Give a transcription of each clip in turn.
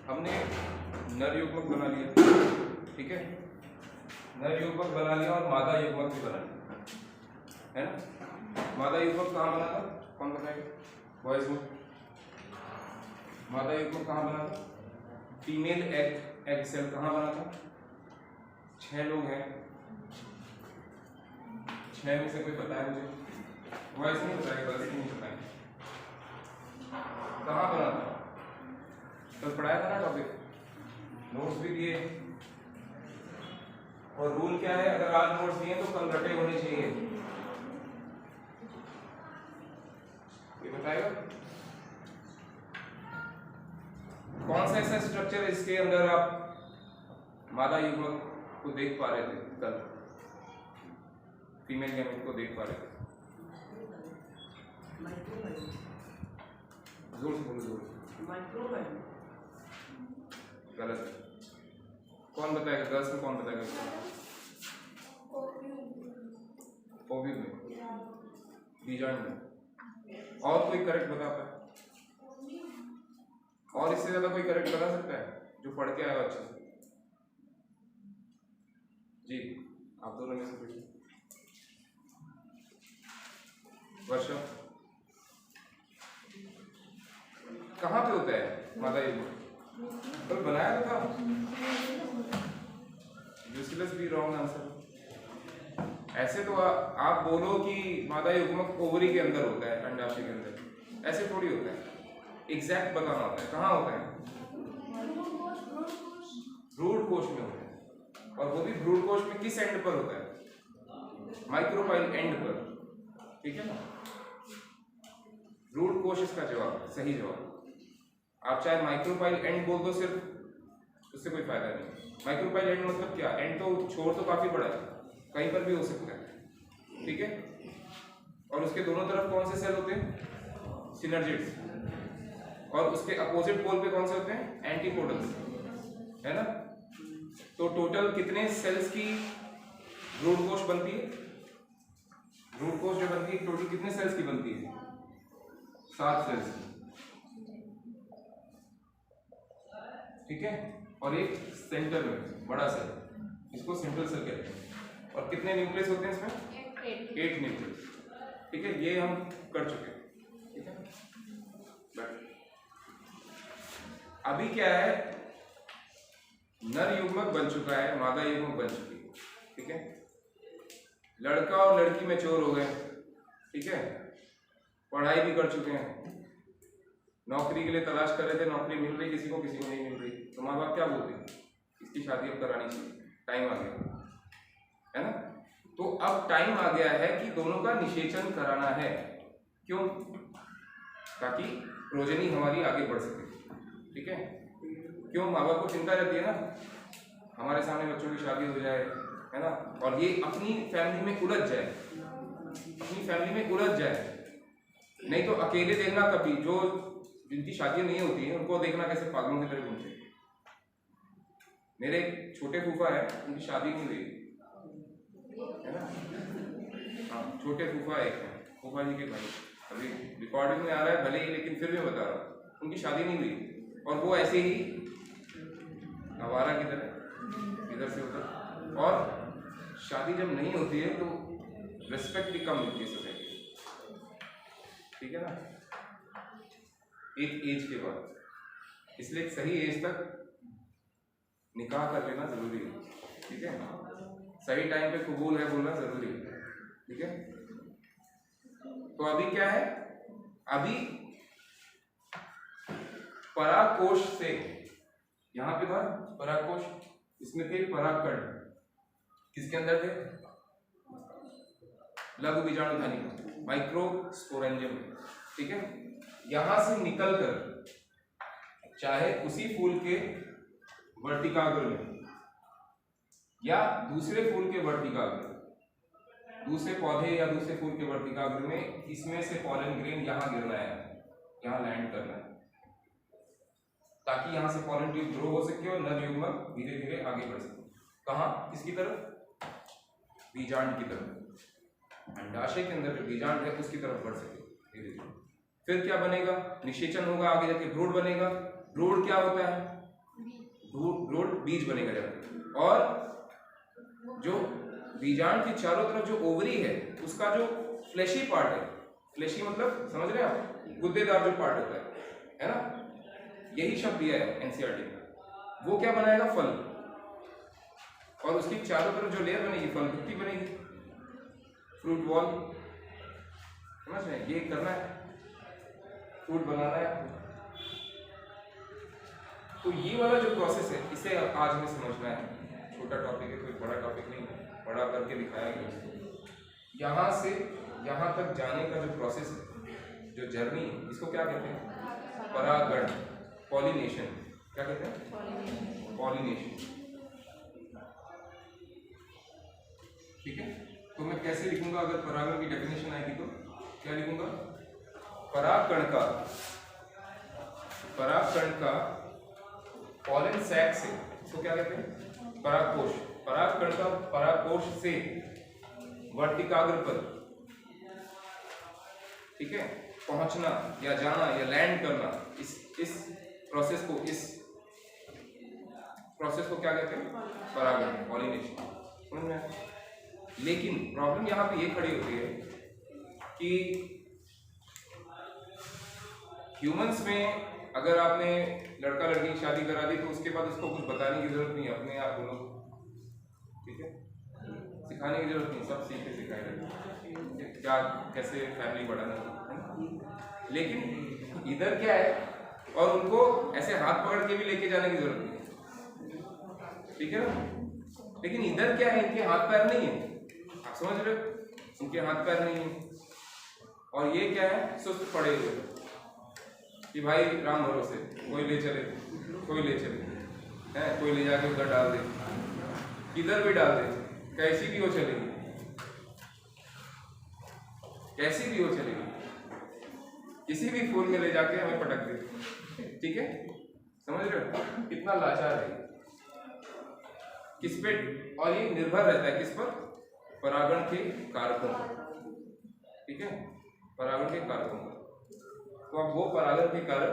हमने नर युग्मक बना लिया, ठीक है, नर युग्मक बना लिया और मादा युग्मक भी बना लिया, है ना। मादा युग्मक कहाँ बना था, कौन बताएगा, बॉयज में मादा युग्मक कहाँ बना था, फीमेल एग सेल कहाँ बना था। 6 लोग हैं, 6 में से कोई पता है मुझे, बॉयज नहीं बताएगा, गर्ल्स नहीं बताएंगे, कहाँ बना था, कल पढ़ाया था ना टॉपिक, नोट्स भी दिए, और रूल क्या है, अगर आज नोट्स दिए तो कल रटे होने चाहिए, कोई बताएगा कौन सा ऐसा स्ट्रक्चर है इसके अंदर आप मादा युग्मक को देख पा रहे थे, कल फीमेल गैमेट को देख पा रहे थे, जोर से बोलो, जोर से, गलत है, कौन बताएगा, गर्ल्स में कौन बताएगा, ओव्यूल में, बीजांड में, और कोई करेक्ट बता पाए, और इससे ज्यादा कोई करेक्ट बता सकता है जो पढ़ के आया अच्छे से, जी आप दोनों में से पूछिए, वर्षा कहाँ पे होता है मादा युग्मक, कल बनाया तो था, यूजलेस भी रॉन्ग आंसर। ऐसे तो आप बोलो कि मादा युग्मक ओवरी के अंदर होता है, अंडाशय के अंदर, ऐसे थोड़ी होता है, एग्जैक्ट बताना होता है, कहाँ होता है, भ्रूण कोश में होता है, और वो भी भ्रूण कोश में किस एंड पर होता है, माइक्रोपाइल एंड पर, ठीक है ना। भ्रूण कोश इसका जवाब, सही जवाब, आप चाहे माइक्रोपाइल एंड बोल दो सिर्फ, उससे कोई फायदा नहीं। माइक्रोपाइल एंड मतलब क्या, एंड तो छोर तो काफी बड़ा है, कहीं पर भी हो सकता है, ठीक है, और उसके दोनों तरफ कौन से सेल होते हैं, सिनर्जिड्स, और उसके अपोजिट पोल पे कौन से होते हैं, एंटीपोडल्स, है ना। तो टोटल कितने सेल्स की भ्रूण कोश बनती है, भ्रूण कोश जो बनती है टोटल कितने सेल्स की बनती है, 7 सेल्स की, ठीक है, और एक सेंटर में बड़ा सेल, इसको सेंट्रल सेल कहते हैं, और कितने न्यूक्लियस होते हैं इसमें, 8 न्यूक्लियस, ठीक है, ये हम कर चुके हैं, ठीक है। बट अभी क्या है, नर युग्मक बन चुका है, मादा युग्मक बन चुकी है, ठीक है, लड़का और लड़की मैच्योर हो गए, ठीक है, पढ़ाई भी कर चुके हैं, नौकरी के लिए तलाश कर रहे थे, नौकरी मिल रही किसी को नहीं मिल रही, तो माँ बाप क्या बोलते हैं, इसकी शादी अब करानी चाहिए, टाइम आ गया है ना। तो अब टाइम आ गया है कि दोनों का निषेचन कराना है, क्यों, ताकि प्रोजनी हमारी आगे बढ़ सके, ठीक है। क्यों, माँ बाप को चिंता रहती है ना, हमारे सामने बच्चों की शादी हो जाए, है ना, और ये अपनी फैमिली में उलझ जाए, अपनी फैमिली में उलझ जाए, नहीं तो अकेले देखना, कभी जो जिनकी शादी नहीं होती है उनको देखना कैसे पागलों की तरह घूमते हैं। मेरे एक छोटे फूफा है, उनकी शादी नहीं हुई, है ना, हाँ, छोटे फूफा एक है, फूफा जी के भाई, अभी रिकॉर्डिंग में आ रहा है भले ही, लेकिन फिर भी बता रहा हूँ, उनकी शादी नहीं हुई, और वो ऐसे ही आवारा की तरह इधर से उधर, और शादी जब नहीं होती है तो रिस्पेक्ट भी कम मिलती है सोसाइटी, ठीक है ना, एक एज के बाद, इसलिए एक सही एज तक निकाह कर लेना जरूरी है, ठीक है, सही टाइम पे कबूल है बोलना जरूरी है, ठीक है। तो अभी क्या है, अभी परागकोश से, यहां पे था परागकोश, इसमें थे परागकण, किसके अंदर थे, लघु बीजाणुधनी माइक्रोस्पोरेंजियम, ठीक है, यहां से निकलकर चाहे उसी फूल के वर्तिकाग्र में या दूसरे फूल के वर्तिकाग्र, दूसरे पौधे या दूसरे फूल के वर्तिकाग्र में, इसमें से पॉलन ग्रेन यहां गिरना है, यहां लैंड करना है, ताकि यहां से पॉलन ट्यूब ग्रो हो सके और नर युग्मक धीरे धीरे आगे बढ़ सके, कहां, किसकी तरफ, बीजांड की तरफ, अंडाशय के अंदर जो बीजांड है उसकी तरफ बढ़ सके धीरे धीरे। फिर क्या बनेगा, निषेचन होगा, आगे जाके भ्रूण बनेगा। भ्रूण क्या होता है, ब्रोड बीज बनेगा जब। और जो बीजांड के चारों तरफ जो ओवरी है उसका जो फ्लैशी पार्ट है, फ्लैशी मतलब समझ रहे हैं आप, गुद्देदार जो पार्ट होता है ना, यही शब्द दिया है एनसीईआरटी में, वो क्या बनाएगा, फल। और उसकी चारों तरफ जो लेयर बनेगी फल भित्ति बनेगी, फ्रूट वॉल। समझ रहे हैं, ये करना है, फ्रूट बनाना है आपको। तो ये वाला जो प्रोसेस है इसे आज हमें समझना है। छोटा टॉपिक है, कोई बड़ा टॉपिक नहीं है, बड़ा करके दिखाया गया उसको। यहाँ से यहाँ तक जाने का जो प्रोसेस है, जो जर्नी है, इसको क्या कहते हैं, परागण, पॉलिनेशन। क्या कहते हैं, पॉलिनेशन। ठीक है, तो मैं कैसे लिखूंगा, अगर परागण की डेफिनेशन आएगी तो क्या लिखूंगा, परागकण का पॉलन सैक से, इसको क्या कहते हैं, परागकोश, परागकण का परागकोश से वर्तिकाग्र पर, ठीक है, पहुंचना या जाना या लैंड करना, इस प्रोसेस को क्या कहते हैं, परागण, पॉलिनेशन। समझ में आया? लेकिन प्रॉब्लम यहाँ पे ये खड़ी होती है कि ह्यूमंस में अगर आपने लड़का लड़की की शादी करा दी तो उसके बाद उसको कुछ बताने की जरूरत नहीं है, अपने आप बोलो, ठीक है, सिखाने की जरूरत नहीं, सब सीखे सिखाएंगे क्या कैसे फैमिली बढ़ाना है। लेकिन इधर क्या है, और उनको ऐसे हाथ पकड़ के भी लेके जाने की जरूरत नहीं है, ठीक है ना। लेकिन इधर क्या है, इनके हाथ पैर नहीं है, आप समझ रहे हो, इनके हाथ पैर नहीं है, और ये क्या है, सुस्त पड़े हुए कि भाई राम भरोसे, कोई ले चले हैं, कोई ले जाके उधर डाल दे, किधर भी डाल दे, कैसी भी हो चलेगी, किसी भी फूल में ले जाके हमें पटक दे, ठीक है। समझ रहे हो कितना लाचार है, किस पे, और ये निर्भर रहता है किस पर, परागण के कारकों पर, ठीक है, परागण के कारकों पर। तो अब वो परागण के कारक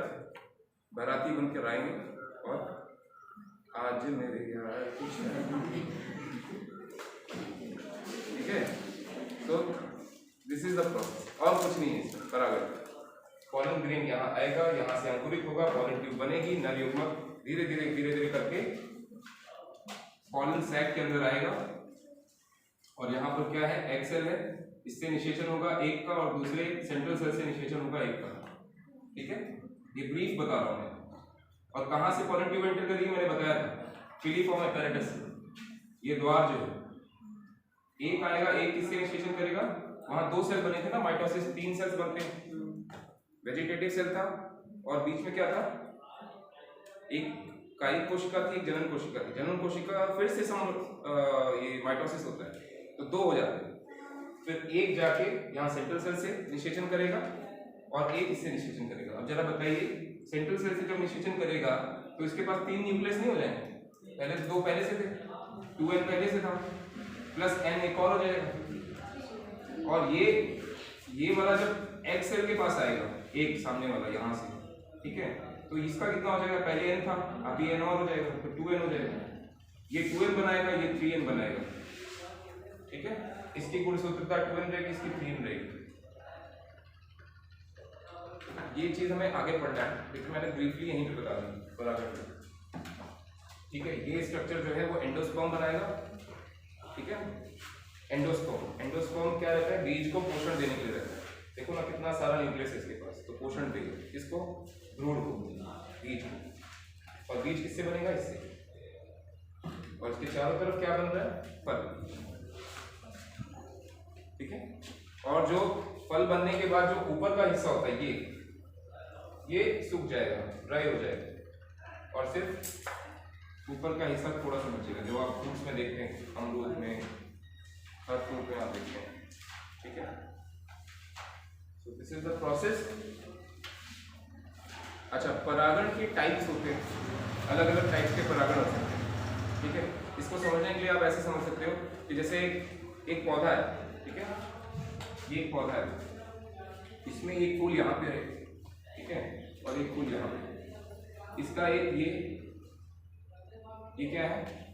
बाराती बनकर आएंगे और आज मेरे यार कुछ ठीक है। तो दिस इज द प्रोसेस, और कुछ नहीं है इसमें। परागण, पॉलन ग्रेन यहाँ आएगा, यहाँ से अंकुरित होगा, पॉलन ट्यूब बनेगी, नर युग्मक धीरे धीरे करके पॉलन सैक के अंदर आएगा, और यहाँ पर क्या है, एग सेल है, इससे निषेचन होगा एक का, और दूसरे सेंट्रल सेल से निषेचन होगा एक का, ठीक है। ये ब्रीफ बता रहा हूं मैं। और कहां से पॉलन ट्यूब एंटर करेगी, मैंने बताया था, फिलीफॉर्म एपेरेटस से। ये द्वार जो है, एक आएगा, एक किससे निषेचन करेगा, वहां दो सेल बने थे ना, माइटोसिस 3 सेल्स बनते हैं, वेजिटेटिव सेल था, और बीच में क्या था, एक कायिक कोशिका थी, एक जनन कोशिका थी। जनन कोशिका फिर से ये माइटोसिस होता है, तो 2 हो जाते हैं। फिर एक जाके यहाँ सेंट्रल सेल से निषेचन करेगा, और एक इससे निषेचन करेगा। अब जरा बताइए, सेंट्रल सेल से जब निषेचन करेगा तो इसके पास 3 न्यूक्लियस नहीं हो जाएंगे, पहले तो 2 पहले से थे, 2n पहले से था, प्लस n एक और हो जाएगा। और ये वाला जब एग सेल के पास आएगा, एक सामने वाला यहाँ से, ठीक है, तो इसका कितना हो जाएगा, पहले n था, अभी n और हो जाएगा, तो 2n हो जाएगा। ये 2n बनाएगा, ये 3n बनाएगा, ठीक है। इसकी कुल सूत्रता 2n रहेगी, इसकी 3n रहेगी। ये चीज हमें आगे पढ़ना है, लेकिन मैंने ब्रीफली यहीं पे बता दी परागण, ठीक है। ये स्ट्रक्चर जो है वो एंडोस्पर्म बनाएगा, ठीक है। एंडोस्पर्म क्या रहता है, बीज को पोषण देने के लिए रहता है। देखो ना कितना सारा न्यूक्लियस है इसके पास, तो पोषण देगा किसको, ब्रूड को, बीज को। और बीज किससे बनेगा, इससे, और इसके चारों तरफ क्या बन रहा है, फल, ठीक है। और जो फल बनने के बाद जो ऊपर का हिस्सा होता है, ये सूख जाएगा, ड्राई हो जाएगा, और सिर्फ ऊपर का हिस्सा थोड़ा सा बचेगा, जो आप फ्रूट्स में देखते हैं, अमरूद में, हर फ्रूट में आप देखते हैं, ठीक है। So this is the process. अच्छा, परागण के टाइप्स होते हैं, अलग अलग टाइप्स के परागण होते हैं, ठीक है। इसको समझने के लिए आप ऐसे समझ सकते हो कि जैसे एक पौधा है, ठीक है, ये एक पौधा है, इसमें एक फूल यहाँ पे है, ठीक है, और एक फूल यहाँ पे, इसका एक ये ये क्या है?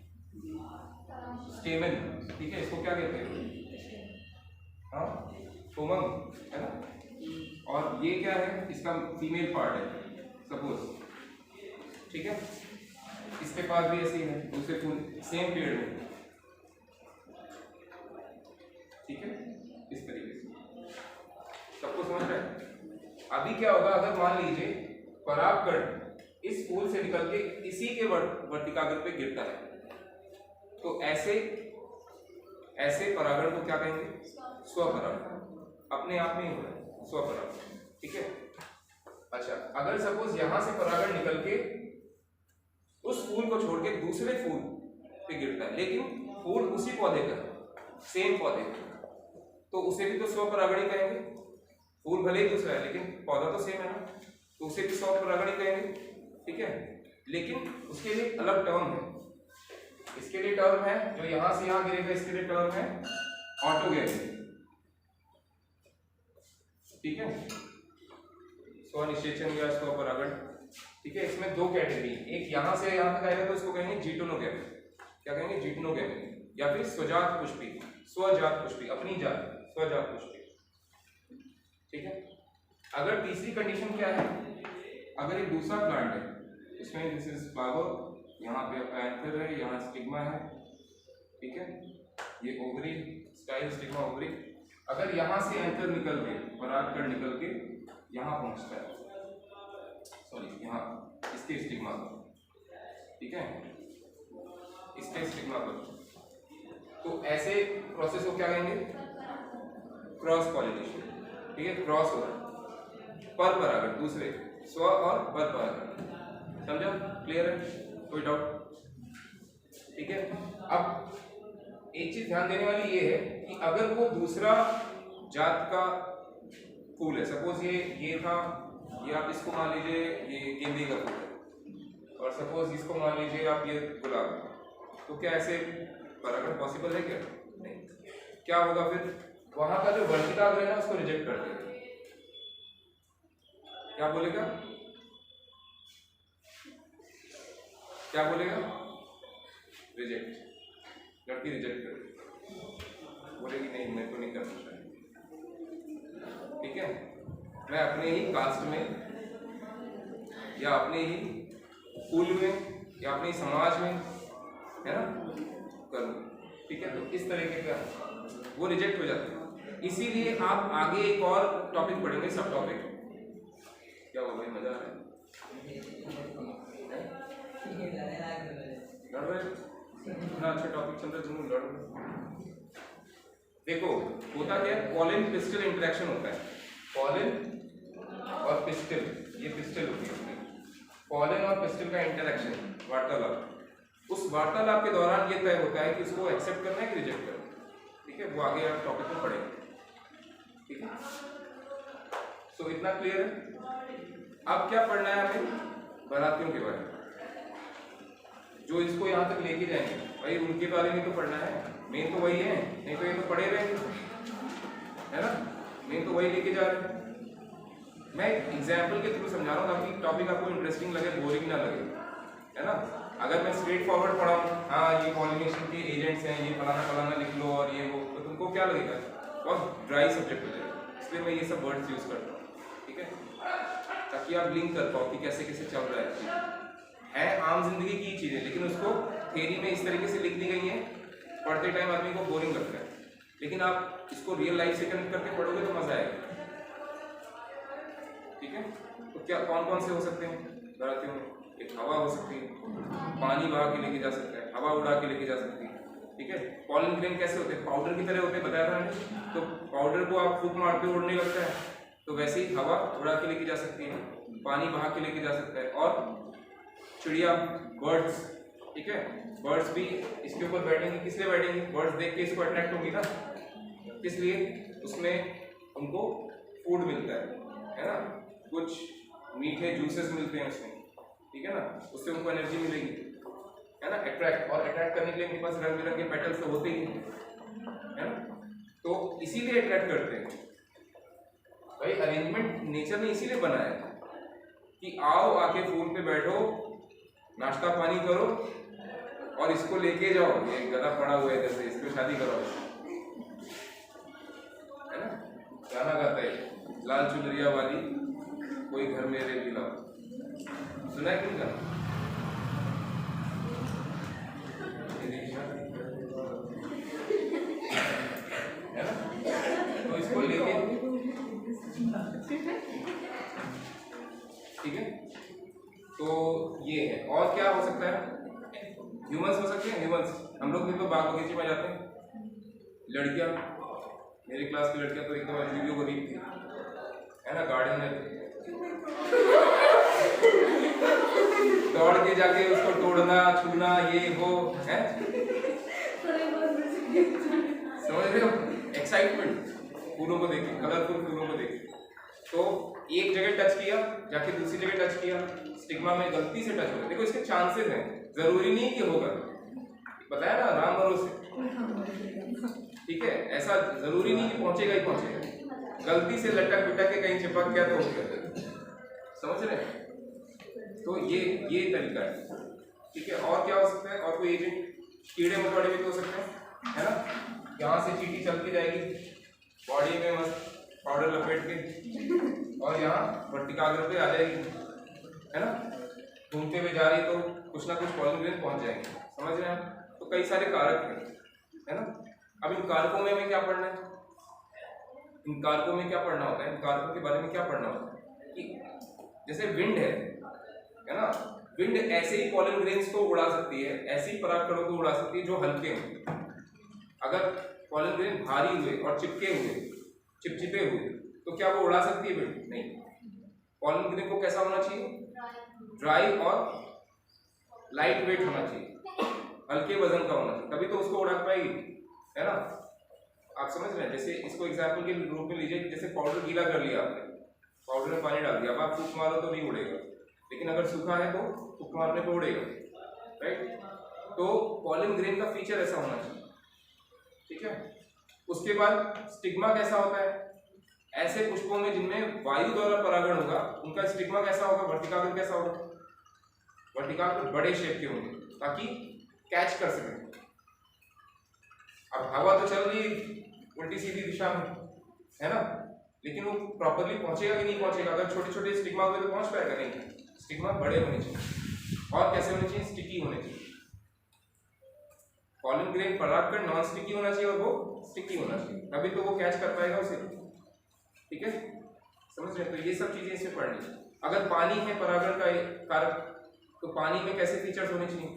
स्टेमन, ठीक है, इसको क्या कहते हैं? हाँ, स्टोमक है ना। और ये क्या है? इसका फीमेल पार्ट है सपोज, ठीक है। इसके पास भी ऐसी है दूसरे फूल सेम पेड़ में, ठीक है, इस तरीके से सबको समझ रहे हैं। अभी क्या होगा, अगर मान लीजिए परागकण इस फूल से निकल के इसी के वर्तिकाग्र पे गिरता है, तो ऐसे परागण को क्या कहेंगे? स्वपरागण, अपने आप में ही हो रहा है स्वपरागण, ठीक है। अच्छा, अगर सपोज यहां से परागण निकल के उस फूल को छोड़ के दूसरे फूल पे गिरता है, लेकिन फूल उसी पौधे का, सेम पौधे का, तो उसे भी तो स्वपरागण ही कहेंगे। फूल भले ही दूसरा है लेकिन पौधा तो सेम है ना, तो उसे भी स्वपरागण ही कहेंगे, ठीक है। लेकिन उसके लिए अलग टर्म है, इसके लिए टर्म है जो यहां से यहां गिरेगा, इसके लिए टर्म है ऑटोगैमी, ठीक है, स्वनिषेचन या स्वपरागण, ठीक है। इसमें दो कैटेगरी, एक यहां से यहां तक आएगा तो इसको कहेंगे जिटोनोगैमी, क्या कहेंगे? जिटोनोगैमी, या फिर स्वजात पुष्पी, स्वजात पुष्पी, अपनी जात, स्वजात पुष्पी, ठीक है। अगर तीसरी कंडीशन क्या है, अगर एक दूसरा प्लांट है, इसमें दिस इज फ्लावर, यहाँ पे आपका एंथर है, यहाँ स्टिग्मा है, ठीक है, ये ओवरी, स्टाइल स्टिग्मा ओवरी। अगर यहाँ से एंथर निकल के, परागकण निकल के यहाँ पहुँचता है, सॉरी यहाँ इसके स्टिग्मा पर, ठीक है, इसके स्टिग्मा पर, तो ऐसे प्रोसेस को क्या कहेंगे? क्रॉस पॉलिनेशन, ठीक है, क्रॉस हो रहा है, पर परागण दूसरे, स्व और पर परागण, समझा? क्लियर है? कोई डाउट? ठीक है। अब एक चीज ध्यान देने वाली ये है कि अगर वो दूसरा जात का फूल है, सपोज ये था, ये आप इसको मान लीजिए ये गेंदे का फूल है, और सपोज इसको मान लीजिए आप ये गुलाब, तो क्या ऐसे परागण पॉसिबल है क्या? नहीं। क्या होगा फिर? वहां का जो वर्तिकाग्र है ना उसको रिजेक्ट कर देगा। क्या बोलेगा? क्या बोलेगा? रिजेक्ट, लड़की रिजेक्ट कर देगी, बोलेगी नहीं मेरे को नहीं करना चाहिए, ठीक है। मैं अपने ही कास्ट में या अपने ही कुल में या अपने समाज में, है ना, करूँ, ठीक है। तो इस तरीके का वो रिजेक्ट हो जाता है। इसीलिए आप आगे एक और टॉपिक पढ़ेंगे, सब टॉपिक। क्या हो भाई, मजा आ रहा है? लड़ रहे इतना अच्छा टॉपिक चल रहा है, तुम लड़ रहे। देखो होता क्या है, पॉलन पिस्टल इंटरेक्शन होता है, पॉलन और पिस्टल, ये पिस्टल होती है, पॉलन और पिस्टल का इंटरेक्शन, वार्तालाप। उस वार्तालाप के दौरान ये तय होता है कि इसको एक्सेप्ट करना है कि रिजेक्ट करना है, ठीक है। वो आगे आप टॉपिक में पढ़ेंगे, ठीक है। सो इतना क्लियर है। अब क्या पढ़ना है हमें? बारातियों के बारे में, जो इसको यहाँ तक लेके जाएंगे, भाई उनके बारे में तो पढ़ना है, मेन तो वही है, नहीं तो ये तो पढ़े रहेंगे, है ना, मेन तो वही लेके जा रहे हैं। मैं एग्जाम्पल के थ्रू समझा रहा हूँ ताकि टॉपिक आपको इंटरेस्टिंग लगे, बोरिंग ना लगे, है ना। अगर मैं स्ट्रेट फॉरवर्ड पढ़ाऊँ, हाँ ये पॉलिनेशन के एजेंट्स हैं, ये फलाना फलाना लिख लो और ये वो, तो तुमको क्या लगेगा? बहुत ड्राई सब्जेक्ट हो जाएगा। इसलिए मैं ये सब वर्ड्स यूज करता हूँ, ठीक है, ताकि आप लिंक कर पाओ कि कैसे कैसे चल रहा है आम जिंदगी की चीजें, लेकिन उसको थ्योरी में इस तरीके से लिख दी गई है, पढ़ते टाइम आदमी को बोरिंग लगता है, लेकिन आप इसको रियल लाइफ से कनेक्ट करके पढ़ोगे तो मजा आएगा, ठीक है। तो क्या कौन कौन से हो सकते हैं बारातियों में? एक हवा हो सकती है, पानी बहा के लेके जा सकता है, हवा उड़ा के लेके जा सकती है, ठीक है। पॉलन ग्रेन कैसे होते हैं? पाउडर की तरह होते हैं, बताया था मैंने। तो पाउडर को आप फूंक मार के उड़ने लगता है, तो वैसे ही हवा उड़ा के लेके जा सकती है, पानी बहा के लेके जा सकता है, और चिड़िया, बर्ड्स, ठीक है, बर्ड्स भी इसके ऊपर बैठेंगे। किस लिए बैठेंगे? बर्ड्स देख के इसको अट्रैक्ट होंगी ना, इसलिए उसमें उनको फूड मिलता है ना, कुछ मीठे जूसेस मिलते हैं उसमें, ठीक है ना, उससे उनको एनर्जी मिलेगी, है ना, अट्रैक्ट। और अट्रैक्ट करने के लिए उनके पास रंग बिरंगे पेटल्स तो होते ही है ना, तो इसीलिए अट्रैक्ट करते हैं। भाई अरेंजमेंट नेचर ने इसीलिए बनाया है कि आओ, आके फूल पे बैठो, नाश्ता पानी करो, और इसको लेके जाओ, ये गधा पड़ा हुआ है जैसे, इसको शादी करो, है ना। गाना गाता है लाल चुनरिया वाली कोई घर मेरे भी लाओ, सुना है कि गाना? है ना। तो इसको लेके, ठीक है। तो ये है, और क्या हो सकता है? ह्यूमंस हो सकते हैं, ह्यूमंस। हम लोग भी तो बाग बगीचे में जाते हैं, लड़कियां, मेरी क्लास की लड़कियां तो एकदम वीडियो को देखती है ना, गार्डन में दौड़ के जाके उसको तोड़ना, छूना, ये वो है, समझ रहे हो? एक्साइटमेंट फूलों को देख के, कलरफुल फूलों को देख के। तो एक जगह टच किया, जाके दूसरी जगह टच किया, स्टिग्मा में गलती से टच हो गया। देखो इसके चांसेस हैं, जरूरी नहीं कि होगा, बताया ना, राम भरोसे, ठीक है। ऐसा जरूरी नहीं कि पहुंचेगा ही पहुंचेगा, गलती से लटक पिटक के कहीं चिपक गया तो हो गया, समझ रहे हैं? तो ये तरीका है, ठीक है। और क्या हो सकता है? और कोई एजेंट, कीड़े मकोड़े भी तो हो सकते हैं, है ना। यहाँ से चींटी चल के जाएगी बॉडी में, मस्त पाउडर लपेट के, और यहाँ वर्टिकाग्र पे आ जाएगी, है ना। घूमते हुए जा रही तो कुछ ना कुछ पॉलन ग्रेन पहुंच जाएंगे, समझ रहे हैं आप? तो कई सारे कारक हैं, है ना। अब इन कारकों में हमें क्या पढ़ना है? इन कारकों में क्या पढ़ना होता है? इन कारकों के बारे में क्या पढ़ना होता है कि जैसे विंड है ना, विंड ऐसे ही पॉलन ग्रेन्स को उड़ा सकती है, ऐसे ही परागकणों को उड़ा सकती है जो हल्के हों। अगर पॉलन ग्रेन भारी हुए और चिपके हुए, चिपचिपे हुए, तो क्या वो उड़ा सकती है विंड? नहीं। पॉलन ग्रेन को कैसा होना चाहिए? ड्राई और लाइट वेट होना चाहिए, हल्के वजन का होना चाहिए, तभी तो उसको उड़ा पाएगी, है ना। आप समझ रहे हैं? जैसे इसको एग्जाम्पल के रूप में लीजिए, जैसे पाउडर गीला कर लिया आपने, पाउडर में पानी डाल दिया, अब आप फूंक मारो तो नहीं उड़ेगा, लेकिन अगर सूखा है तो फूंक मारने पे उड़ेगा, राइट। तो पॉलन ग्रेन का फीचर ऐसा होना चाहिए, ठीक है। उसके बाद स्टिग्मा कैसा होता है? ऐसे पुष्पों में जिनमें वायु द्वारा परागण होगा, उनका स्टिग्मा कैसा होगा? वर्टिकाग्र कैसा होगा? वर्टिकाग्र बड़े शेप के होंगे, ताकि कैच कर सकें। अब हवा तो चल रही उल्टी सीधी दिशा में, है ना, लेकिन वो प्रॉपरली पहुंचेगा कि नहीं पहुंचेगा? अगर छोटे छोटे स्टिग्मा हुए तो पहुंच पाएगा नहीं। स्टिग्मा बड़े होने चाहिए, और कैसे होने चाहिए? स्टिकी होने चाहिए। पॉलन ग्रेन परागकण नॉन स्टिकी होना चाहिए और वो स्टिकी होना चाहिए, तभी तो वो कैच कर पाएगा उसे, ठीक है। समझ रहे? तो ये सब चीजें इसमें पढ़नी है। अगर पानी है परागण का कारक, तो पानी में कैसे फीचर्स होने चाहिए?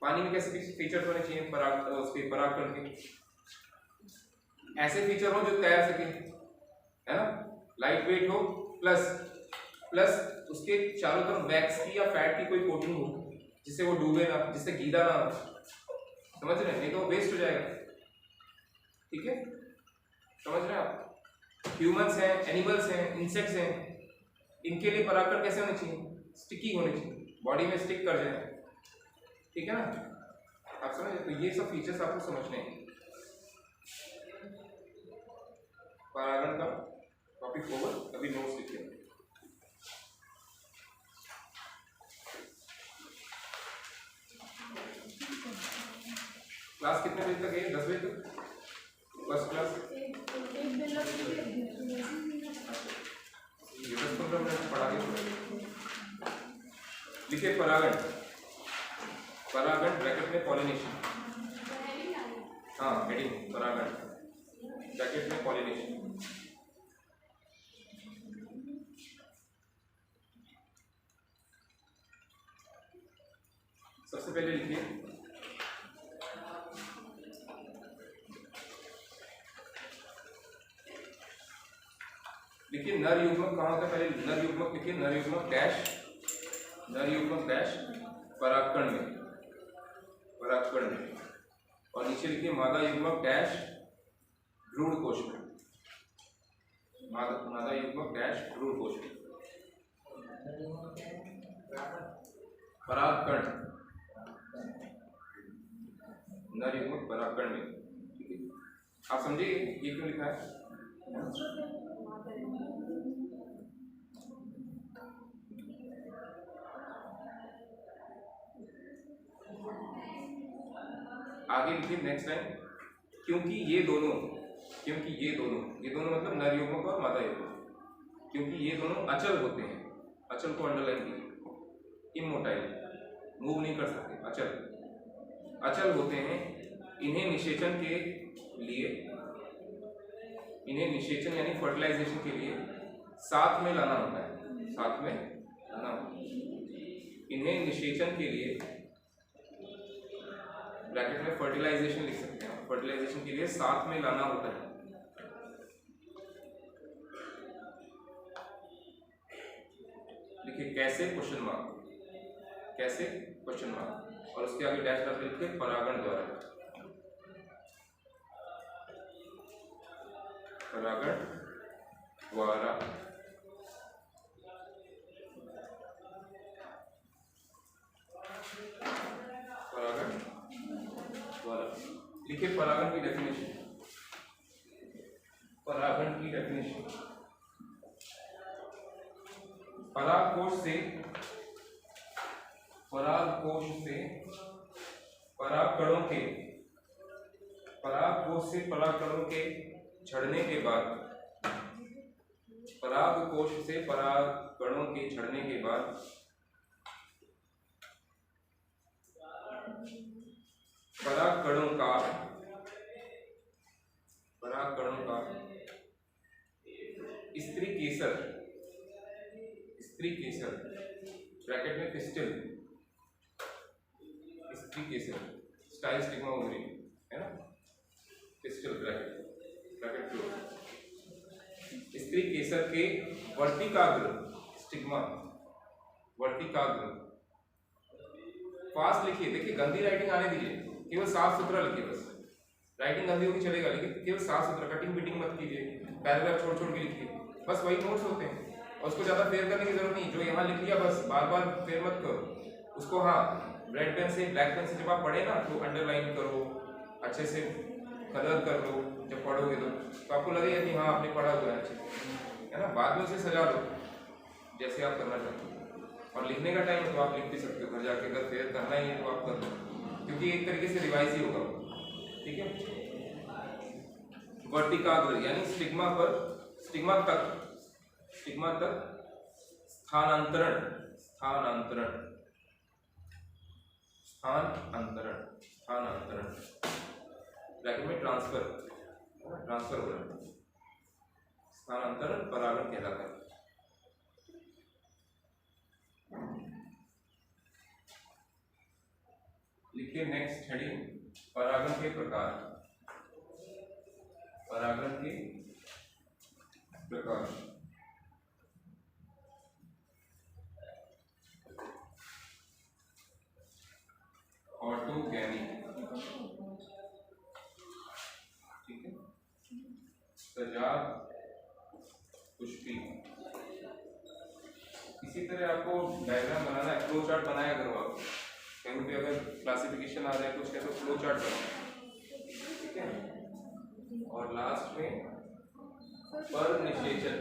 पानी में कैसे फीचर्स होने चाहिए उसके परागकण के? ऐसे फीचर हो जो तैर सके, है ना, लाइट वेट हो, प्लस उसके चारों तरफ वैक्स की या फैट की कोई कोटिंग हो, जिससे वो डूबे ना, जिससे गीला ना हो, समझ रहे हैं? नहीं तो वेस्ट हो जाएगा, ठीक है। समझ रहे हैं आप? ह्यूमंस हैं, एनिमल्स हैं, इंसेक्ट्स हैं, इनके लिए परागकण कैसे होने चाहिए? स्टिकी होने चाहिए, बॉडी में स्टिक कर जाए, ठीक है ना। आप समझ? तो ये सब फीचर्स आपको समझने हैं। परागण का टॉपिक ओवर, अभी नोट्स लिखिए। क्लास कितने बजे तक है? 10 बजे तक फर्स्ट क्लास। 10-15 मिनट पढ़ा के लिखिए। परागण, परागण ब्रैकेट में पॉलिनेशन, हाँ हेडिंग परागण ब्रैकेट में पॉलिनेशन। सबसे पहले लिखिए नर युग्मक कहाँ होता है? पहले नर युग्मक लिखिए, नर युग्मक डैश, नर युग्मक डैश परागकण में, परागकण में, और नीचे लिखिए मादा युग्मक डैश भ्रूण कोश में, मादा युग्मक डैश भ्रूण कोश में, परागकण, नर युग्मक परागकण में, ठीक है। आप समझे ये क्यों लिखा है? आगे लिखिए नेक्स्ट लाइन, क्योंकि ये दोनों मतलब नर युग्मक और मादा युग्मक, क्योंकि ये दोनों अचल होते हैं, अचल को अंडरलाइन कीजिए, इमोटाइल, मूव नहीं कर सकते, अचल होते हैं, इन्हें निषेचन यानी फर्टिलाइजेशन के लिए साथ में लाना होता है, इन्हें निषेचन के लिए ब्रैकेट में फर्टिलाइजेशन लिख सकते हैं, फर्टिलाइजेशन के लिए साथ में लाना होता है। लिखिए कैसे, क्वेश्चन मार्क, और उसके आगे डैश डाल लिखिए परागण द्वारा, लिखिए परागण की डेफिनेशन, परागकोश से परागकणों के झड़ने के बाद, परागकणों का स्त्री केसर ब्रैकेट में पिस्टिल, स्टाइल स्टिग्मा ओवरी है ना, पिस्टिल ब्रैकेट क्लोज, स्त्री केसर के वर्तिकाग्र स्टिग्मा, फास्ट लिखिए, देखिए गंदी राइटिंग आने दीजिए, केवल साफ सुथरा लिखिए, बस राइटिंग गंदी होगी चलेगा, लेकिन केवल साफ सुथरा, कटिंग बीटिंग मत कीजिए, पैराग्राफ छोड़ के लिखिए, बस वही नोट्स होते हैं और उसको ज़्यादा फेयर करने की जरूरत नहीं, जो यहाँ लिख लिया बस बार बार फेयर मत करो उसको। हाँ, रेड पेन से ब्लैक पेन से जब आप पढ़े ना तो अंडरलाइन करो, अच्छे से कलर कर लो, जब पढ़ोगे तो आपको लगेगा कि हाँ आपने पढ़ा हुआ है अच्छे, है ना। बाद में उसे सजा दो जैसे आप करना चाहते हो, और लिखने का टाइम तो आप लिख भी सकते हो घर जाके, अगर फेयर करना ही है तो आप कर लो, क्योंकि एक तरीके से रिवाइज ही होगा, ठीक है। वर्तिकाग्र यानी स्टिग्मा तक स्थानांतरण, ब्रैकेट में ट्रांसफर हो रहा है, स्थानांतरण परागण कहलाता है। लिखिए नेक्स्ट हेडिंग, परागण के प्रकार, ऑटोगैमी, ठीक है, सजात पुष्पी। इसी तरह आपको डायग्राम बनाना है, फ्लो चार्ट बनाया करो आप, कहीं पे अगर क्लासिफिकेशन आ जाए कुछ तो फ्लो चार्ट बनाओ, ठीक है। और लास्ट में पर निषेचन,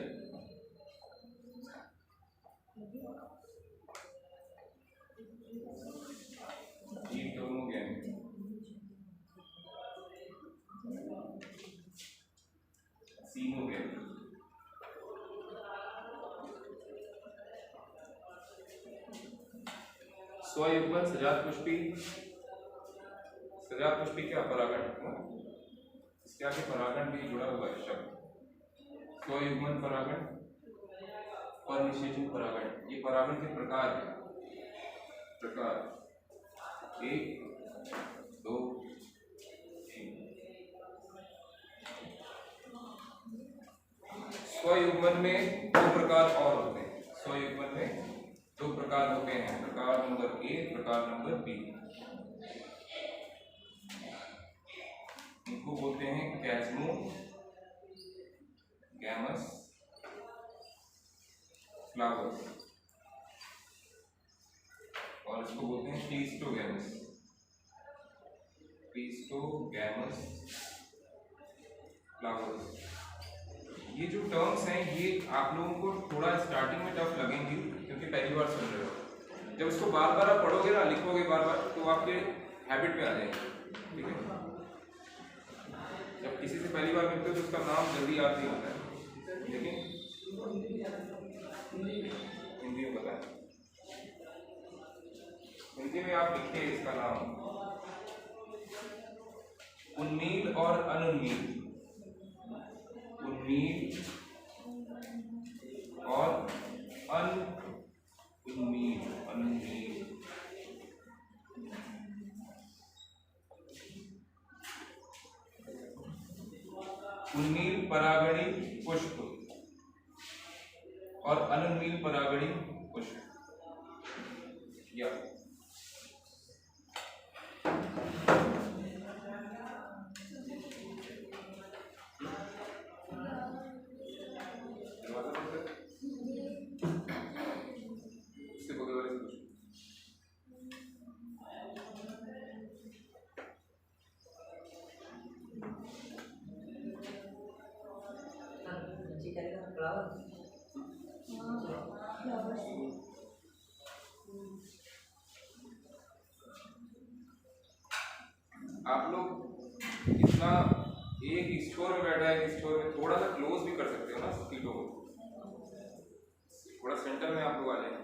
स्वयुग्मन सजात पुष्पी क्या परागण, इसके आगे परागण भी जुड़ा हुआ है शब्द, स्वयुग्मन परागण और निषेचन परागण, ये परागण के प्रकार है, प्रकार 1 2 3। स्वयुग्मन में 2 प्रकार और होते हैं, स्वयुग्मन में 2 प्रकार होते हैं, प्रकार नंबर ए, प्रकार नंबर बी। इनको बोलते हैं कैस्मो गैमस फ्लावर्स, और इसको बोलते हैं क्लीस्टोगैमस फ्लावर्स। ये जो टर्म्स हैं ये आप लोगों को थोड़ा स्टार्टिंग में टफ लगेंगी, क्योंकि पहली बार सुन रहे हो। जब इसको बार बार आप पढ़ोगे ना, लिखोगे बार बार, तो आपके हैबिट में आ जाएंगे। ठीक है, जब किसी से पहली बार मिलते हो तो उसका नाम जल्दी याद नहीं होता है, लेकिन हिंदी में पता है, हिंदी में आप लिखिए इसका नाम उन्मील और अनुन्मील, उन्मील और अनुन्मील, अनुन्मील। उन्मील परागणी पुष्प और अनुन्मील परागणी पुष्प, या आप लोग इतना एक स्टोर में बैठा है, स्टोर में थोड़ा सा क्लोज भी कर सकते हो ना सीटों को, थोड़ा सेंटर में आप लोग आ जाए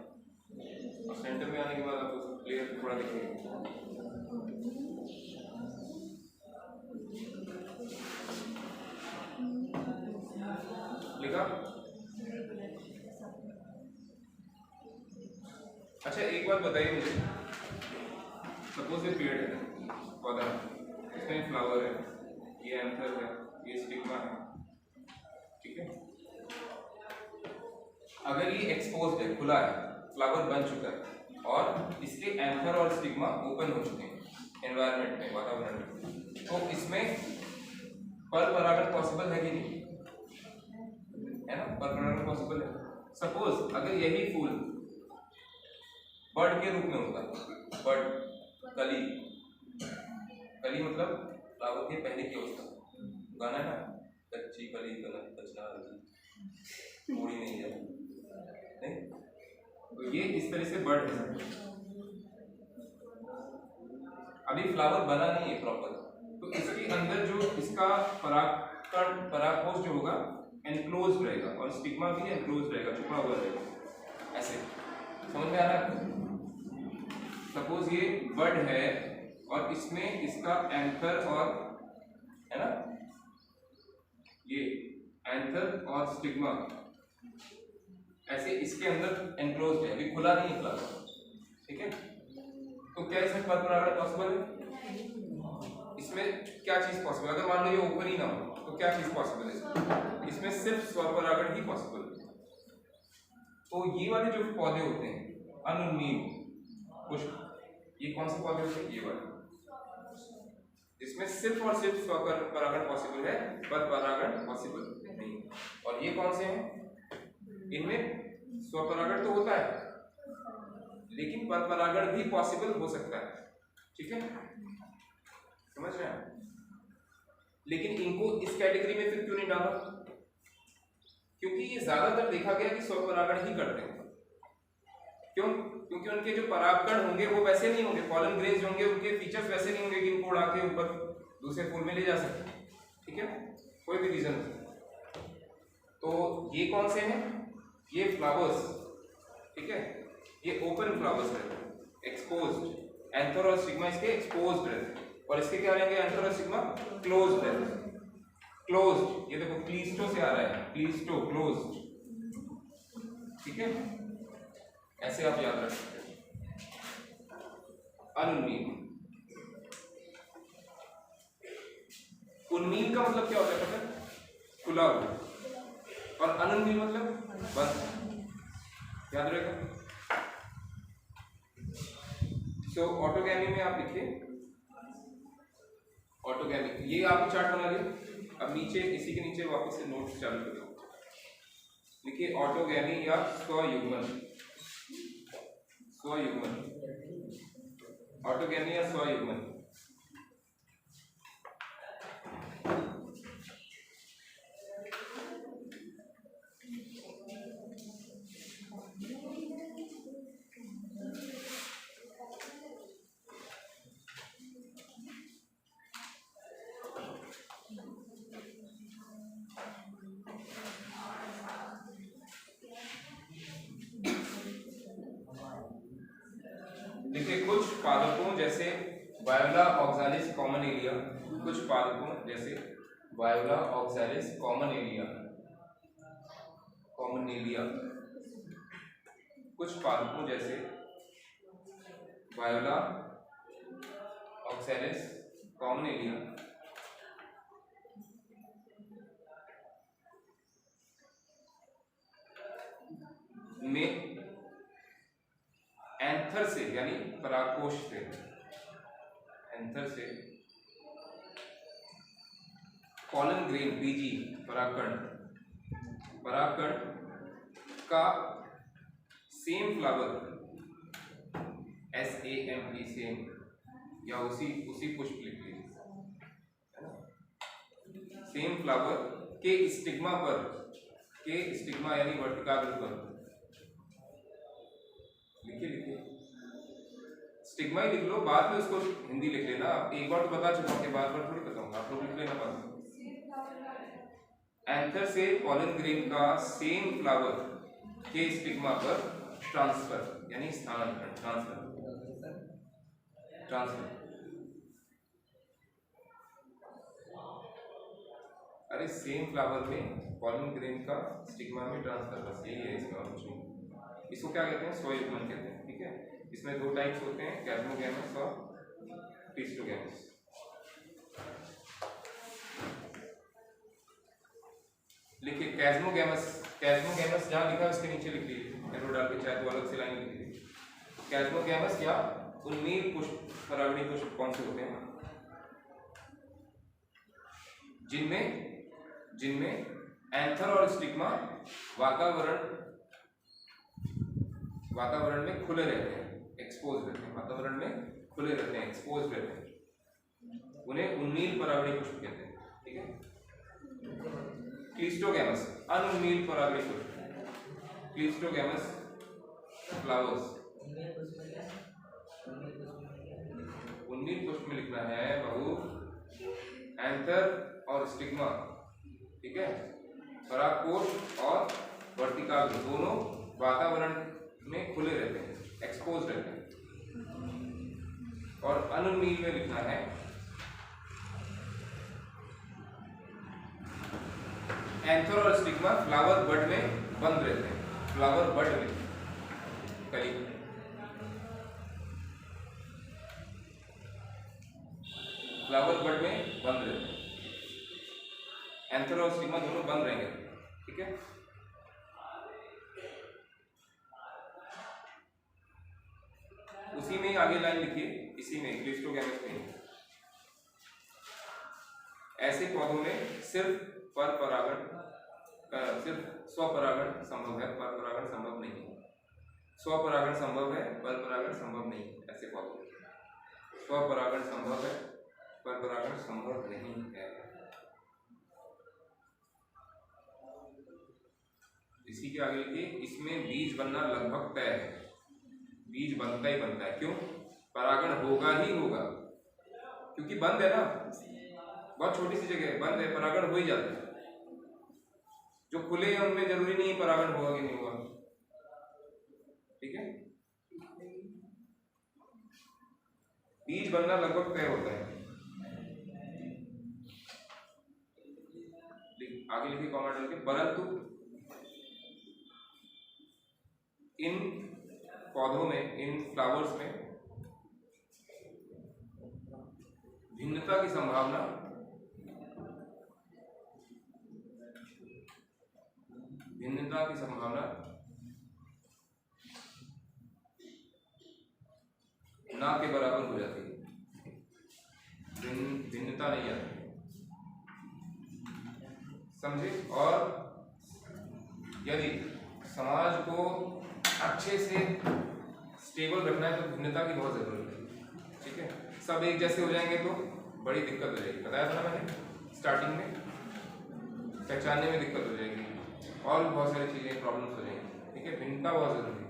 और सेंटर में आने के बाद आपको प्लेयर थोड़ा दिखेगा। लिखा? अच्छा एक बात बताइए मुझे, सपोज ये पेड़ है, पौधा, इसमें फ्लावर है, ये एंथर है, ये स्टिग्मा है, ठीक है। अगर ये एक्सपोज्ड है, खुला है, फ्लावर बन चुका है और इसके एंथर और स्टिग्मा ओपन हो चुके हैं एनवायरनमेंट में, वातावरण में, तो इसमें पर परागण पॉसिबल है कि नहीं, है ना? पर परागण पॉसिबल है। सपोज अगर यही फूल बर्ड के रूप में होता, बर्ड, कली, कली मतलब फ्लावर की पहले की अवस्था, गाना है ना, कच्ची कली कनक कचरा पूरी नहीं जाती, नहीं? तो ये इस तरह से बर्ड है। अभी फ्लावर बना नहीं है प्रॉपर, तो इसके अंदर जो इसका परागकोश जो होगा एनक्लोज रहेगा और स्टिग्मा भी एनक्लोज रहेगा, छुपा हुआ रहेगा, ऐसे। समझ में आ रहा है? सपोज ये बर्ड है और इसमें इसका एंथर और, है ना, ये एंथर और स्टिग्मा ऐसे इसके अंदर एनक्लोज है, अभी खुला नहीं है फ्लावर, ठीक है। तो क्या इसमें पर परागण पॉसिबल है? इसमें क्या चीज पॉसिबल? अगर मान लो ये ओपन ही ना हो तो क्या चीज पॉसिबल है? इसमें सिर्फ स्वपरागण ही पॉसिबल है। तो ये वाले जो पौधे होते हैं अनुन्मील पुष्प, ये कौन से पौधे होते हैं? ये वाले, जिसमें सिर्फ और सिर्फ स्वपरागण पॉसिबल है, पर परागण पॉसिबल नहीं। और ये कौन से हैं? इनमें स्वपरागण तो होता है लेकिन पर परागण भी पॉसिबल हो सकता है, ठीक है, समझ रहे हैं? लेकिन इनको इस कैटेगरी में फिर क्यों नहीं डाला? क्योंकि ये ज्यादातर देखा गया कि स्वपरागण ही करते हैं। क्यों? क्योंकि उनके जो परागकण होंगे वो वैसे नहीं होंगे, पॉलन ग्रेन्स होंगे, उनके फीचर्स वैसे नहीं होंगे कि इनको उड़ा के ऊपर दूसरे फूल में ले जा सके, ठीक है, कोई भी रीजन। तो ये कौन से हैं? ये फ्लावर्स, ठीक है, ये ओपन फ्लावर्स रहते हैं, एक्सपोज्ड, एंथर और स्टिग्मा इसके एक्सपोज्ड रहते हैं, और इसके क्या रहेंगे? एंथर और स्टिग्मा क्लोज्ड रहते हैं, क्लोज्ड। ये देखो क्लीस्टो से आ रहा है, क्लीस्टो, क्लोज्ड, ठीक है, ऐसे आप याद रख सकते हैं। अनुन्मील, उन्मील का मतलब क्या होता है पता है? खुला हुआ, और अनुन्मील मतलब बंद, याद रहेगा। सो ऑटोगैमी में आप लिखिए, ऑटोगैमी, ये आपने चार्ट बना लिया। अब नीचे इसी के नीचे वापस से नोट्स चालू करो, लिखिए ऑटोगैमी या स्वयुग्मन, स्वयुग्मन, ऑटोगैमी या स्वयुग्मन। लिखिए कुछ पादपों जैसे वायोला ऑक्सालिस कॉमनेलिया, कुछ पादपों जैसे वायोला ऑक्सालिस कॉमनेलिया, कुछ पादपों जैसे वायोला ऑक्सालिस कॉमनेलिया में एंथर से यानी परागकोश से, एंथर से पॉलन ग्रेन बीजी परागकण का सेम फ्लावर SAME सेम या उसी पुष्प लिख लीजिए, सेम फ्लावर के स्टिग्मा पर, के स्टिग्मा यानी वर्टिकाग्र पर, लिखिए स्टिग्मा ही लिख लो, बाद में उसको हिंदी लिख लेना। एक बार तो बता चुका हूं, बार बार थोड़ी बताऊंगा, आप लोग लिख लेना बाद में। एंथर से पॉलन ग्रेन का सेम फ्लावर के स्टिग्मा पर ट्रांसफर यानी स्थानांतरण, ट्रांसफर। अरे सेम फ्लावर में पॉलन ग्रेन का स्टिग्मा में ट्रांसफर, बस यही है इसका, और कुछ नहीं। इसको क्या कहते हैं? स्वयुग्मन कहते हैं, ठीक है। इसमें दो टाइप्स होते हैं, कैस्मोगैमस और क्लिस्टोगैमस। लिखिए कैस्मोगैमस, कैस्मोगैमस जहां लिखा है उसके नीचे लिख लीजिए, एरो डाल के, चाहे तो अलग से लाइन लिख लीजिए। कैस्मोगैमस या उन्मील पुष्प परागणी पुष्प कौन से होते हैं? जिनमें एंथर और स्टिग्मा वातावरण में खुले रहते हैं, एक्सपोज रहते हैं, वातावरण में खुले रहते हैं, एक्सपोज रहते हैं, उन्हें उन्मील परागणी पुष्प कहते हैं, ठीक है। क्लिस्टोगैमस अनुन्मील परागणी पुष्प, क्लिस्टोगैमस फ्लावर्स। उन्मील पुष्प में लिखना है बहु एंथर और स्टिग्मा, ठीक है, परागकोश और वर्टिकाग्र दोनों वातावरण में खुले रहते हैं, एक्सपोज रहते हैं। और अनुन्मील में लिखना है एंथर और स्टिग्मा फ्लावर बड में बंद रहते हैं, फ्लावर बड में, कली, फ्लावर बड में बंद रहते हैं, एंथर और स्टिग्मा दोनों बंद रहेंगे, ठीक है। उसी में आगे लाइन लिखिए, इसी में क्लिस्टोगैमस में, ऐसे पौधों में सिर्फ स्वपरागण संभव है, परपरागण संभव नहीं है। स्वपरागण संभव है, परपरागण संभव नहीं है। ऐसे पौधों में स्वपरागण संभव है, परपरागण संभव नहीं है। इसी के आगे लिखिए, इसमें बीज बनना लगभग तय है, बीज बनता ही बनता है। क्यों? परागण होगा ही होगा, क्योंकि बंद है ना, बहुत छोटी सी जगह है, बंद है, परागण हो ही जाता है। जो खुले हैं उनमें जरूरी नहीं है परागण होगा कि नहीं होगा, ठीक है। बीज बनना लगभग तय होता है। आगे लिखिए कॉमा डाल के, परंतु इन पौधों में, इन फ्लावर्स में भिन्नता की संभावना ना के बराबर हो जाती है, भिन्नता नहीं आती, समझे। और यदि समाज को अच्छे से स्टेबल रखना है तो भिन्नता की बहुत जरूरत है, ठीक है। सब एक जैसे हो जाएंगे तो बड़ी दिक्कत हो जाएगी, बताया था ना मैंने स्टार्टिंग में, पहचानने में दिक्कत हो जाएगी और बहुत सारी चीजें प्रॉब्लम्स हो जाएंगी, ठीक है। भिन्नता बहुत जरूरी है,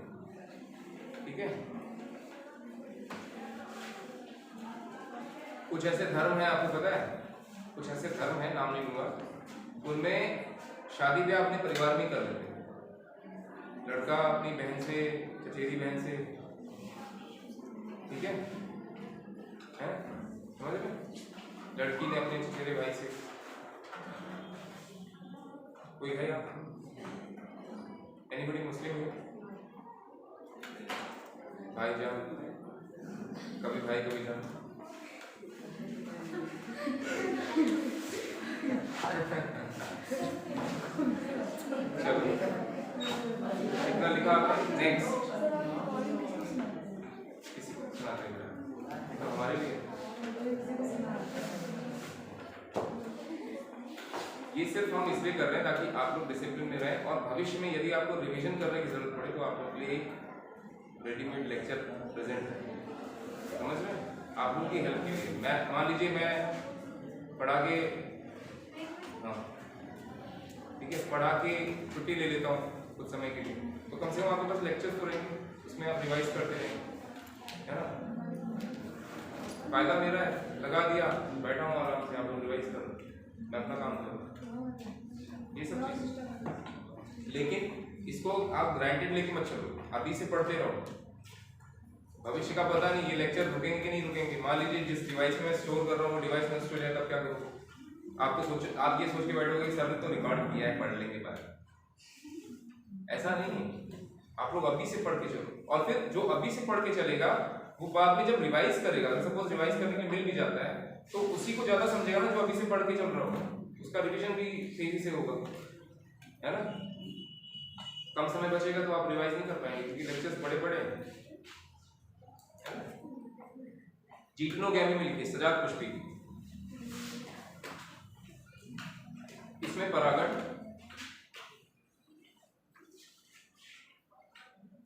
ठीक है। कुछ ऐसे धर्म है, आपको पता है, कुछ ऐसे धर्म है, नाम नहीं लूंगा, उनमें शादी ब्याह अपने परिवार में कर लेते हैं, लड़का अपनी बहन से, चचेरी बहन से, ठीक है? समझ रहे? लड़की ने अपने चचेरे भाई से, कोई है यहाँ? एनीबडी मुस्लिम है? भाईजान, कभी भाई कभी जान। चलो इतना लिखा आपने। नेक्स्ट किसी को सुनाते हैं तो हमारे लिए ये सिर्फ हम इसलिए कर रहे हैं ताकि आप लोग डिसिप्लिन में रहें, और भविष्य में यदि आपको रिवीजन करने की जरूरत पड़े तो आप लोग के लिए एक रेडीमेड लेक्चर प्रेजेंट है। समझ रहे हैं? आप लोगों की हेल्प के लिए मैं, मान लीजिए मैं पढ़ा के, हाँ ठीक है, पढ़ा के छुट्टी ले लेता हूँ कुछ समय के लिए, तो कम से कम आपके पास लेक्चर्स तो रहेंगे, उसमें आप रिवाइज करते रहेंगे, है ना? फायदा मेरा है, लगा दिया, बैठा हूँ आराम से, आप लोग रिवाइज करो, मैं अपना काम करूँ, ये सब चीज़। लेकिन इसको आप ग्रांटेड लेके मत चलो, अभी से पढ़ते रहो। भविष्य का पता नहीं ये लेक्चर रुकेंगे कि नहीं रुकेंगे। मान लीजिए जिस डिवाइस में मैं स्टोर कर रहा हूँ वो डिवाइस नष्ट हो जाए, तब क्या करूँ? आप तो सोच, आप ये सोच के बैठोगे कि सर ने तो रिकॉर्ड किया है, पढ़ लेंगे बाद। ऐसा नहीं है, आप लोग अभी से पढ़ के चलो, और फिर जो अभी से पढ़ के चलेगा वो बाद में जब रिवाइज करेगा, सपोज रिवाइज करने के मिल भी जाता है तो उसी को ज्यादा समझेगा ना जो अभी से पढ़ के चल रहा होगा, उसका रिविजन भी तेजी से होगा, है ना? कम समय बचेगा तो आप रिवाइज नहीं कर पाएंगे क्योंकि लेक्चर्स बड़े बड़े हैं। जीटनोगैमी में लिखिए सजात पुष्पी, इसमें परागण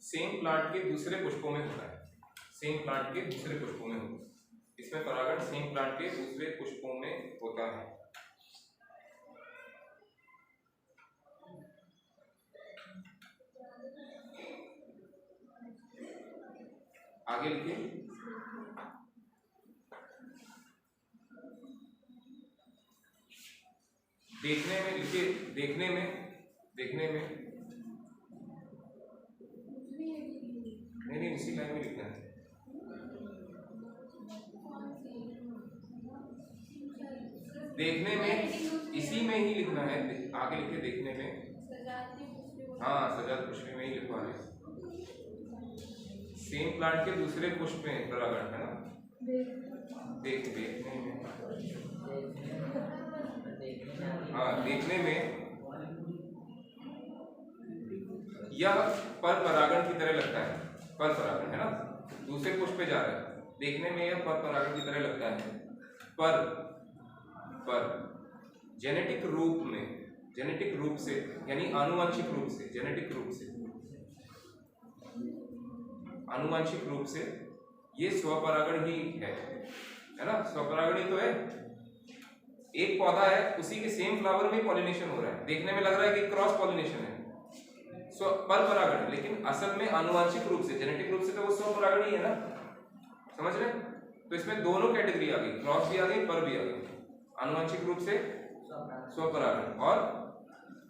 सेम प्लांट के दूसरे पुष्पों में होता है, सेम प्लांट के दूसरे पुष्पों में होता है। इसमें परागण सेम प्लांट के दूसरे पुष्पों में होता है। आगे लिखिए, देखने में लिखिए, देखने में नहीं उसी लाइन में लिखना है। देखने में इसी में ही लिखना है, आगे लिखिए देखने में, हाँ सजात पुष्प में ही लिखवा है। सेम प्लांट के दूसरे पुष्प में परागण है ना, देखने में, हाँ देखने में यह पर परागण की तरह लगता है, पर परागण है ना, दूसरे पुष्प पे जा रहा है, देखने में यह पर परागण की तरह लगता है, पर जेनेटिक रूप से यानी आनुवंशिक रूप से, जेनेटिक रूप से, आनुवंशिक रूप से ये स्वपरागण ही है ना, स्वपरागण ही तो है। एक पौधा है उसी के सेम फ्लावर में पॉलिनेशन हो रहा है, देखने में लग रहा है कि क्रॉस पॉलिनेशन है, पर परागण, लेकिन असल में आनुवंशिक रूप से, जेनेटिक रूप से तो वो स्वपरागण ही है ना। समझ रहे? तो इसमें दोनों कैटेगरी आ गई, क्रॉस भी आ गई, पर भी आ गई। आनुवंशिक रूप से स्वपरागण, और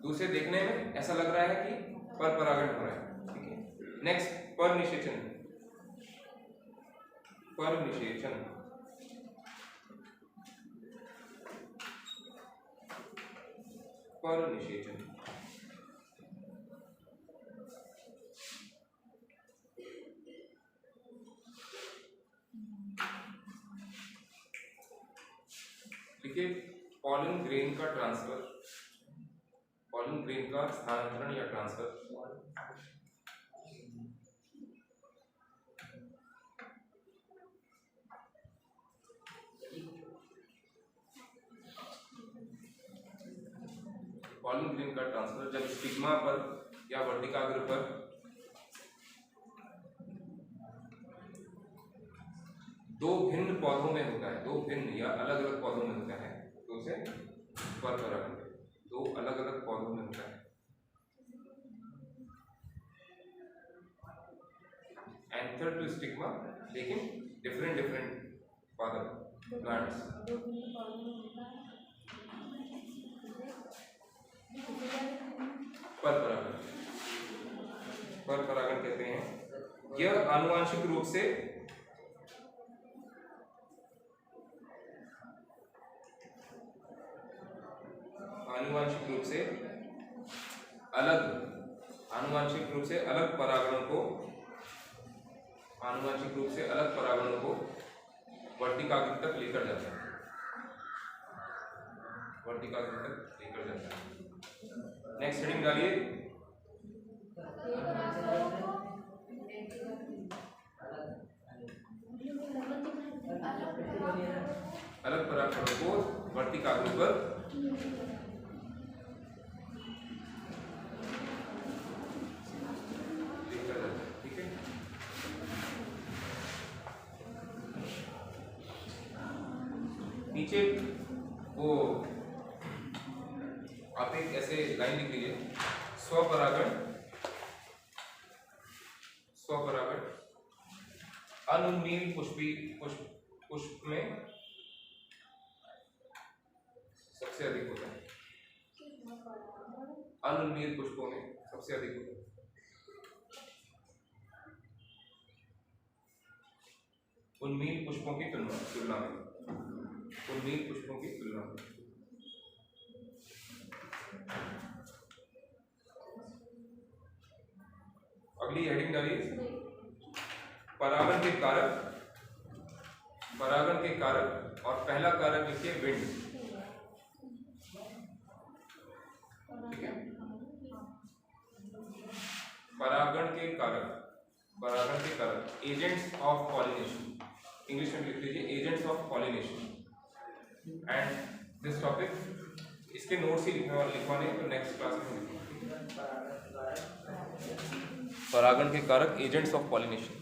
दूसरे देखने में ऐसा लग रहा है कि पर परागण हो रहा है। ठीक है, नेक्स्ट पर निषेचन। पर निषेचन देखिए, पॉलन ग्रेन का ट्रांसफर, पॉलन ग्रेन का स्थानांतरण या ट्रांसफर, पॉलन ग्रेन का ट्रांसफर जब स्टिग्मा पर या वर्तिकाग्र पर दो भिन्न पौधों में होता है, दो भिन्न या अलग अलग पौधों में होता है, तो उसे पर परागण, दो अलग अलग पौधों में होता है। एंथर टू स्टिग्मा, लेकिन डिफरेंट पादप प्लांट्स। पर परागण कहते हैं। यह आनुवंशिक रूप से अलग आनुवांशिक रूप से अलग परागणों को वर्तिकाग्र तक लेकर जाता है, नेक्स्ट हेडिंग डालिए। अलग परागणों को वर्तिकाग्र पर लेकर जाता है, ठीक है। नीचे वो आप एक ऐसे लाइन लिख लीजिए, स्वपरागण अनुन्मील पुष्प में सबसे अधिक होता है, अनुन्मील पुष्पों में सबसे अधिक होता है। उन्मील पुष्पों की तुलना में अगली हेडिंग डालिए, परागण के कारक और पहला कारक लिखिए विंड, ठीक है। परागण के कारक एजेंट्स ऑफ पॉलिनेशन, इंग्लिश में लिख लीजिए agents of pollination. And this topic इसके नोट्स ही लिखवाने तो नेक्स्ट क्लास में लिखेंगे। परागण के कारक एजेंट्स ऑफ पॉलिनेशन